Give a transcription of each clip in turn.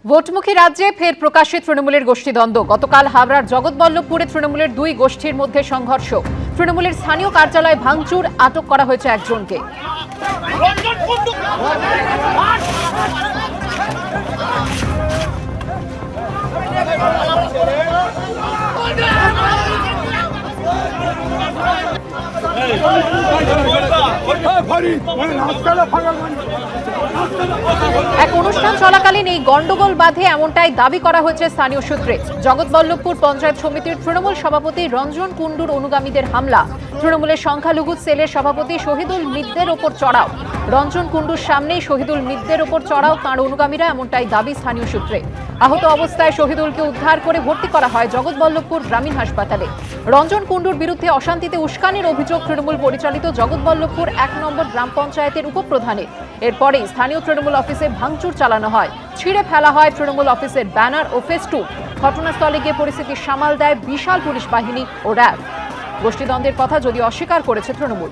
ভোটমুখী রাজ্যে ফের প্রকাশ্যে তৃণমূলের গোষ্ঠীদ্বন্দ্ব। গতকাল হাবড়ার জগৎবল্লভপুরে তৃণমূলের দুই গোষ্ঠীর মধ্যে সংঘর্ষ। তৃণমূলের স্থানীয় কার্যালয় ভাঙচুর, আটক করা হয়েছে একজনকে। এক অনুষ্ঠান চলাকালীন এই গন্ডগোল বাধে, এমনটাই দাবি করা হয়েছে স্থানীয় সূত্রে। জগৎবল্লভপুর পঞ্চায়েত সমিতির তৃণমূল সভাপতি রঞ্জন কুণ্ডুর অনুগামীদের হামলা। তৃণমূলের সংখ্যালঘু সেলের সভাপতি শহীদুল মিদ্দের ওপর চড়াও। রঞ্জন কুণ্ডুর সামনেই শহীদুল মিদ্দের ওপর চড়াও তাঁর অনুগামীরা, এমনটাই দাবি স্থানীয় সূত্রে। আহত অবস্থায় শহীদুলকে উদ্ধার করে ভর্তি করা হয় জগৎবল্লভপুর গ্রামীণ হাসপাতালে। রঞ্জন কুণ্ডুর বিরুদ্ধে অশান্তিতে উস্কানির অভিযোগ তৃণমূল পরিচালিত জগৎবল্লভপুর ১ নম্বর গ্রাম পঞ্চায়েতের উপপ্রধানের। এরপরেই স্থানীয় তৃণমূল অফিসে ভাঙচুর চালানো হয়, ছিঁড়ে ফেলা হয় তৃণমূল অফিসের ব্যানার ও ফেস্টুন। ঘটনাস্থলে গিয়ে পরিস্থিতি সামাল দেয় বিশাল পুলিশ বাহিনী ও র্যাব। গোষ্ঠীদ্বন্দ্বের কথা যদিও অস্বীকার করেছে তৃণমূল।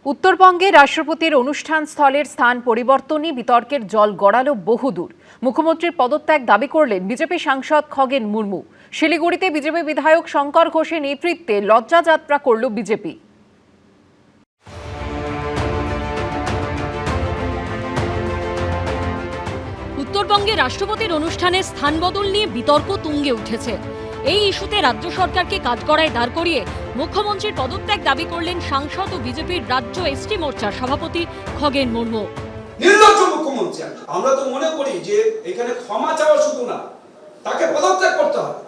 উত্তরবঙ্গে রাষ্ট্রপতির অনুষ্ঠান স্থলের স্থান পরিবর্তনই বিতর্কের জল গড়ালো বহুদূর। মুখ্যমন্ত্রীর পদত্যাগ দাবি করলেন বিজেপি সাংসদ খগেন মুর্মু। শিলিগুড়িতে বিজেপি বিধায়ক শঙ্কর ঘোষের নেতৃত্বে লজ্জাযাত্রা করল বিজেপি। উত্তরবঙ্গে রাষ্ট্রপতির অনুষ্ঠানে স্থান বদল নিয়ে বিতর্ক তুঙ্গে উঠেছে। এই ইস্যুতে রাজ্য সরকারকে কাঠগড়ায় দাঁড় করিয়ে মুখ্যমন্ত্রীর পদত্যাগ দাবি করলেন সাংসদ ও বিজেপির রাজ্য এসটি মোর্চার সভাপতি খগেন মুর্মু। নির্লজ্জ মুখ্যমন্ত্রী। আমরা তো মনে করি যে এখানে ক্ষমা চাওয়া শুধু না, তাকে পদত্যাগ করতে হবে।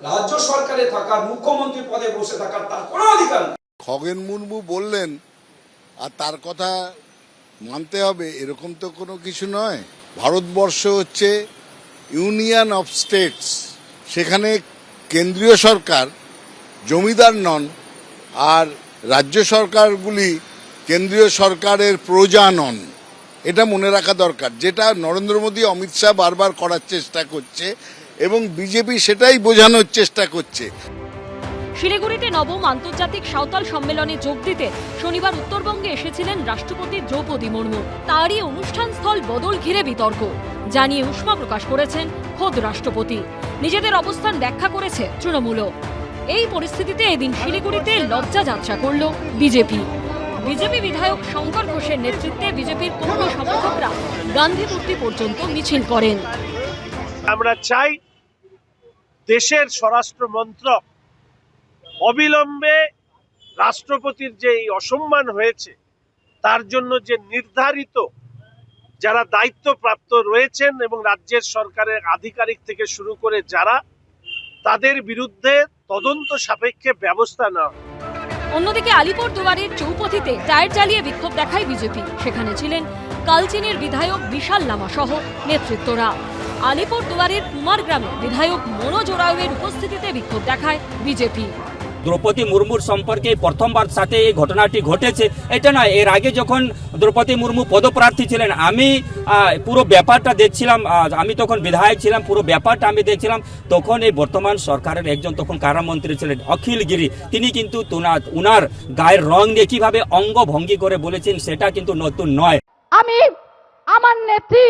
রাজ্য সরকারে থাকার, মুখ্যমন্ত্রী পদে বসে থাকার তার কোনো অধিকার নেই। খগেন মুর্মু বললেন আর তার কথা মানতে হবে, এরকম তো কোনো কিছু নয়। ভারতবর্ষ হচ্ছে ইউনিয়ন অফ স্টেটস, সেখানে কেন্দ্রীয় সরকার জমিদার নন, আর রাজ্য সরকারগুলি কেন্দ্রীয় সরকারের প্রজা নন। এটা মনে রাখা দরকার, যেটা নরেন্দ্র মোদী, অমিত শাহ বারবার করার চেষ্টা করছে এবং বিজেপি সেটাই বোঝানোর চেষ্টা করছে। শিলিগুড়িতে নবম আন্তর্জাতিক সাঁওতাল সম্মেলনে যোগ দিতে শনিবার উত্তরবঙ্গে এসেছিলেন রাষ্ট্রপতি দ্রৌপদী মুর্মু। তারই অনুষ্ঠানস্থল বদল ঘিরে বিতর্ক জানিয়ে উষ্মা প্রকাশ করেছেন খোদ রাষ্ট্রপতি। নিজেদের অবস্থান ব্যাখ্যা করেছে তৃণমূলও। এই পরিস্থিতিতে এদিন শিলিগুড়িতে লজ্জা যাত্রা করল বিজেপি। বিজেপি বিধায়ক শঙ্কর ঘোষের নেতৃত্বে বিজেপির কর্মী সমর্থকরা গান্ধী মূর্তি পর্যন্ত মিছিল করেন। আমরা চাই দেশের স্বরাষ্ট্র মন্ত্রক অবিলম্বে রাষ্ট্রপতির যে অসম্মান হয়েছে তার জন্য যে নির্ধারিত যারা দায়িত্বপ্রাপ্ত রয়েছেন এবং রাজ্যের সরকারের আধিকারিক থেকে শুরু করে যারা, তাদের বিরুদ্ধে তদন্ত সাপেক্ষে ব্যবস্থা নেওয়া। অন্যদিকে আলিপুরদুয়ারের চৌপথিতে টায়ার জ্বালিয়ে বিক্ষোভ দেখায় বিজেপি। সেখানে ছিলেন কালচিনির বিধায়ক বিশাল লামা সহ নেতৃত্বরা। আলিপুরদুয়ারের কুমারগ্রামে বিধায়ক মনোজ ওরাওয়ের উপস্থিতিতে বিক্ষোভ দেখায় বিজেপি। দ্রৌপদী মুর্মুর সম্পর্কে প্রথমবার সাথে এই ঘটনাটি ঘটেছে এটা নয়। এর আগে যখন দ্রৌপদী মুর্মু পদপ্রার্থী ছিলেন, আমি পুরো ব্যাপারটা দেখছিলাম, আমি তখন বিধায়ক ছিলাম, পুরো ব্যাপারটা আমি দেখছিলাম। তখন এই বর্তমান সরকারের একজন তখন কারামন্ত্রী ছিলেন অখিল গিরি, তিনি কিন্তু উনার গায়ের রং নিয়ে কিভাবে অঙ্গভঙ্গি করে বলেছেন সেটা কিন্তু নতুন নয়। আমি আমার নেত্রী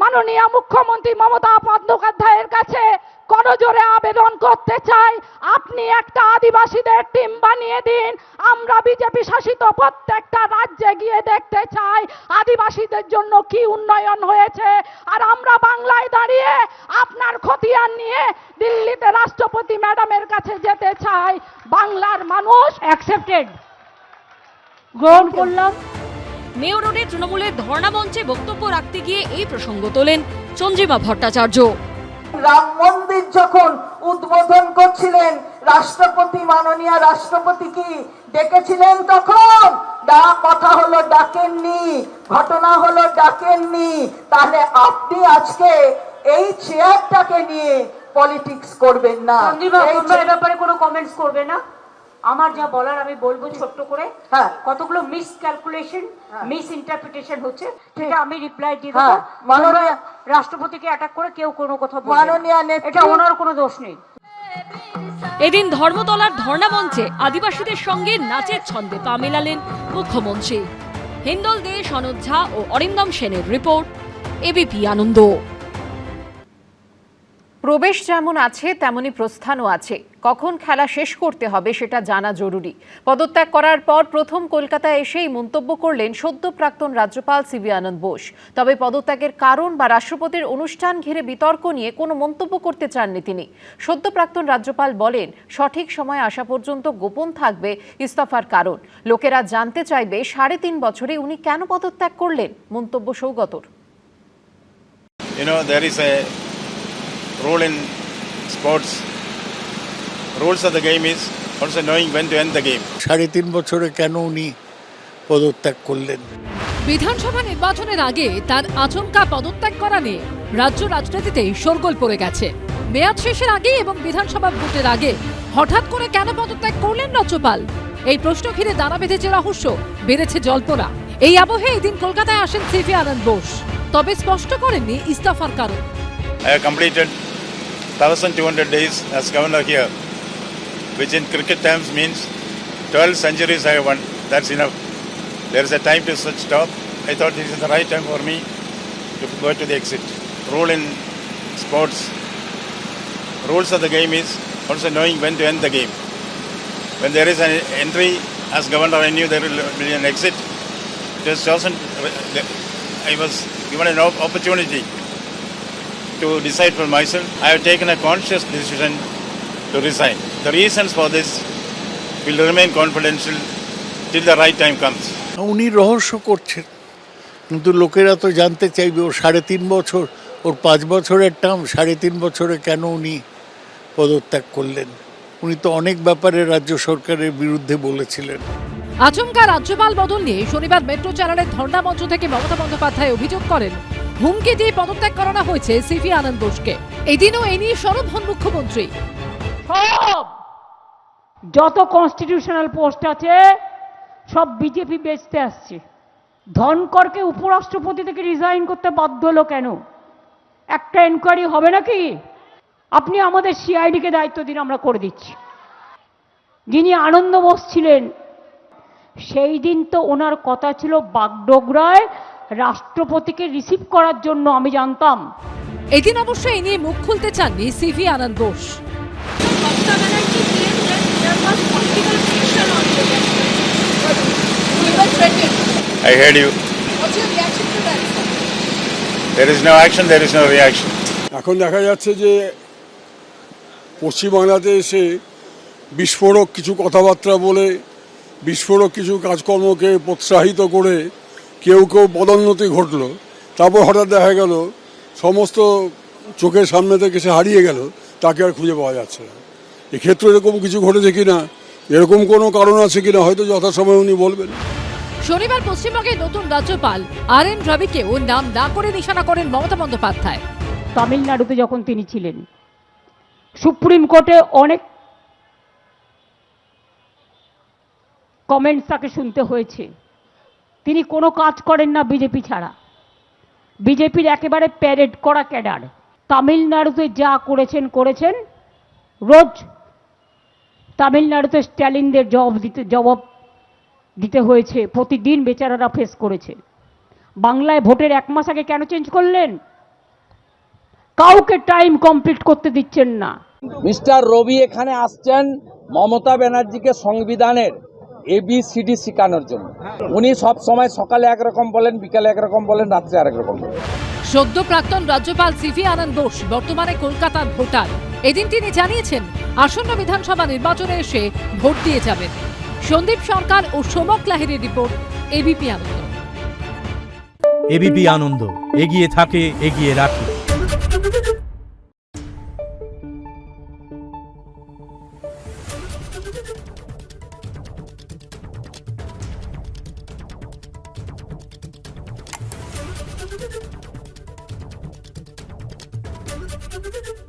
মাননীয় মুখ্যমন্ত্রী মমতা বন্দ্যোপাধ্যায়ের কাছে করজোরে আবেদন করতে চাই, আপনি একটা আদিবাসীদের টিম বানিয়ে দিন। আমরা বিজেপি শাসিত প্রত্যেকটা রাজ্যে গিয়ে দেখতে চাই আদিবাসীদের জন্য কি উন্নয়ন হয়েছে। আর আমরা বাংলায় দাঁড়িয়ে আপনার খতিয়ান নিয়ে দিল্লিতে রাষ্ট্রপতি ম্যাডামের কাছে যেতে চাই। বাংলার মানুষ অ্যাকসেপ্টেড গ্রহণ করলাম। মেয়র রোডে তৃণমূলের ধর্ণা মঞ্চে বক্তব্য রাখতে গিয়ে এই প্রসঙ্গ তোলেন চন্দ্রিমা ভট্টাচার্য। রাম মন্দির যখন উদ্বোধন করছিলেন, রাষ্ট্রপতি, মাননীয় রাষ্ট্রপতি কি ডেকেছিলেন? তখন কথা হলো ডাকেননি, ঘটনা হলো ডাকেননি। তাহলে আপনি আজকে এই চেয়ারটাকে নিয়ে পলিটিক্স করবেন না। এই ব্যাপারে কোনো কমেন্টস করবে না? আমার যা বলার আমি বলবো ছোট্ট করে। হ্যাঁ। কতগুলো মিস ক্যালকুলেশন, মিস ইন্টারপ্রিটেশন হচ্ছে, ঠিক আমি রিপ্লাই দিয়ে হ্যাঁ, দেবো। মাননীয়- রাষ্ট্রপতিকে অ্যাটাক করে কেউ কোনো কথা বলবে না। মাননীয় নেত্রী- এটা ওনার কোনো দোষ নেই। এদিন ধর্মতলার ধর্ণা মঞ্চে আদিবাসীদের সঙ্গে নাচের ছন্দে পা মেলালেন মুখ্যমন্ত্রী। হিন্দল দে, সনদ ঝা ও অরিন্দম সেনের রিপোর্ট, এবিপি আনন্দ। প্রবেশ যেমন আছে তেমনি প্রস্থানও আছে। কখন খেলা শেষ করতে হবে সেটা জানা জরুরি। পদত্যাগ করার পর প্রথম কলকাতায় এসেই মন্তব্য করলেন সদ্য প্রাক্তন রাজ্যপাল সিভি আনন্দ বোস। তবে পদত্যাগের কারণ বা রাষ্ট্রপতির অনুষ্ঠান ঘিরে বিতর্ক নিয়ে কোনো মন্তব্য করতে চাননি তিনি। সদ্য প্রাক্তন রাজ্যপাল বলেন, সঠিক সময় আসা পর্যন্ত গোপন থাকবে ইস্তফার কারণ। লোকেরা জানতে চাইবে 3.5 বছরে উনি কেন পদত্যাগ করলেন। মন্তব্য সৌগতর। There is a rule in sports. Rules of the game is also knowing when to end the game. 3.5 বছরে কেন উনি পদত্যাগ করলেন? বিধানসভা নির্বাচনের আগে তার আচমকা পদত্যাগ করা নিয়ে রাজ্য রাজনীতিতে শোরগোল পড়ে গেছে। মেয়াদ শেষের আগে এবং বিধানসভা ভোটের আগে হঠাৎ করে কেন পদত্যাগ করলেন রাজ্যপাল? এই প্রশ্ন ঘিরে দানা বেঁধেছে রহস্য, বেড়েছে জল্পনা। এই আবহে এদিন কলকাতায় আসেন সিভি আনন্দ বোস, তবে স্পষ্ট করেননি ইস্তফার কারণ। I have completed 1200 days as governor here, which in cricket terms means 12 centuries I have won. That's enough. There is a time to stop. I thought this is the right time for me to go to the exit. Rule in sports, rules of the game is also knowing when to end the game. When there is an entry as governor, I knew there will be an exit. It was chosen. I was given an opportunity to decide for myself. I have taken a conscious decision to resign. The reasons for this will remain confidential till the right time comes. উনি রহস্য করছেন, কিন্তু লোকেরা তো জানতে চাইবে ওর 3.5 বছর, ওর 5 বছরের টার্ম, 3.5 বছরে কেন উনি পদত্যাগ করলেন? উনি তো অনেক ব্যাপারে রাজ্য সরকারের বিরুদ্ধে বলেছিলেন। আচমকা রাজ্যপাল বদল নিয়ে শনিবার মেট্রো চ্যানেলের ধর্ণা মঞ্চ থেকে মমতা বন্দ্যোপাধ্যায় অভিযোগ করেন, হুমকি দিয়ে পদত্যাগ করানো হয়েছে সিভি আনন্দ বোসকে। এদিনও এ নিয়ে সরব হন মুখ্যমন্ত্রী। সব যত কনস্টিটিউশনাল পোস্ট আছে সব বিজেপি বেচতে আসছে। ধনকরকে উপরাষ্ট্রপতি থেকে রিজাইন করতে বাধ্য হলো কেন? একটা এনকোয়ারি হবে নাকি? আপনি আমাদের সিআইডিকে দায়িত্ব দিন, আমরা করে দিচ্ছি। যিনি আনন্দ বোস ছিলেন সেই দিন তো ওনার কথা ছিল বাগডোগরায় রাষ্ট্রপতিকে রিসিভ করার জন্য, আমি জানতাম। এদিন অবশ্য এই নিয়ে মুখ খুলতে চাননি CV Ananda Bose. I heard you. What's your reaction to that, sir? There is no action, there is no reaction. এখন দেখা যাচ্ছে যে পশ্চিমবাংলাতে এসে বিস্ফোরক কিছু কথাবার্তা বলে, বিস্ফোরক কিছু কাজকর্মকে প্রোৎসাহিত করে কেউ কেউ পদোন্নতি ঘটলো, তারপর হঠাৎ দেখা গেল সমস্ত চোখের সামনে থেকে সে হারিয়ে গেল, তাকে আর খুঁজে পাওয়া যাচ্ছে না। এক্ষেত্রে এরকম কিছু ঘটেছে কিনা, এরকম কোনো কারণ আছে কিনা, হয়তো যথাসময়ে উনি বলবেন। শনিবার পশ্চিমবঙ্গের নতুন রাজ্যপাল RN রবিকেও নাম না করে নিশানা করেন মমতা বন্দ্যোপাধ্যায়। তামিলনাড়ুতে যখন তিনি ছিলেন, সুপ্রিম কোর্টে অনেক কমেন্টস তাকে শুনতে হয়েছে। তিনি কোনো কাজ করেন না বিজেপি ছাড়া, বিজেপির একেবারে প্যারেড করা ক্যাডার। তামিলনাড়ুতে যা করেছেন, রোজ তামিলনাড়ুতে স্ট্যালিনদের জবাব দিতে হয়েছে, প্রতিদিন বেচারারা ফেস করেছে। বাংলায় ভোটের 1 মাস আগে কেন চেঞ্জ করলেন? কাউকে টাইম কমপ্লিট করতে দিচ্ছেন না। মিস্টার রবি এখানে আসছেন মমতা ব্যানার্জিকে সংবিধানের ABCD শেখানোর জন্য। উনি সব সময় সকালে একরকম বলেন, বিকালে একরকম বলেন, রাত্রে আরেক রকম বলেন। সদ্য প্রাক্তন রাজ্যপাল সিভি আনন্দ বোস বর্তমানে কলকাতার ভোটার। এদিন তিনি জানিয়েছেন আসন্ন বিধানসভা নির্বাচনে এসে ভোট দিয়ে যাবেন। সন্দীপ সরকার ও সোমক লাহিড়ীর রিপোর্ট, এবিপি আনন্দ। এবিপি আনন্দ, এগিয়ে থাকে, এগিয়ে রাখে। Thank you.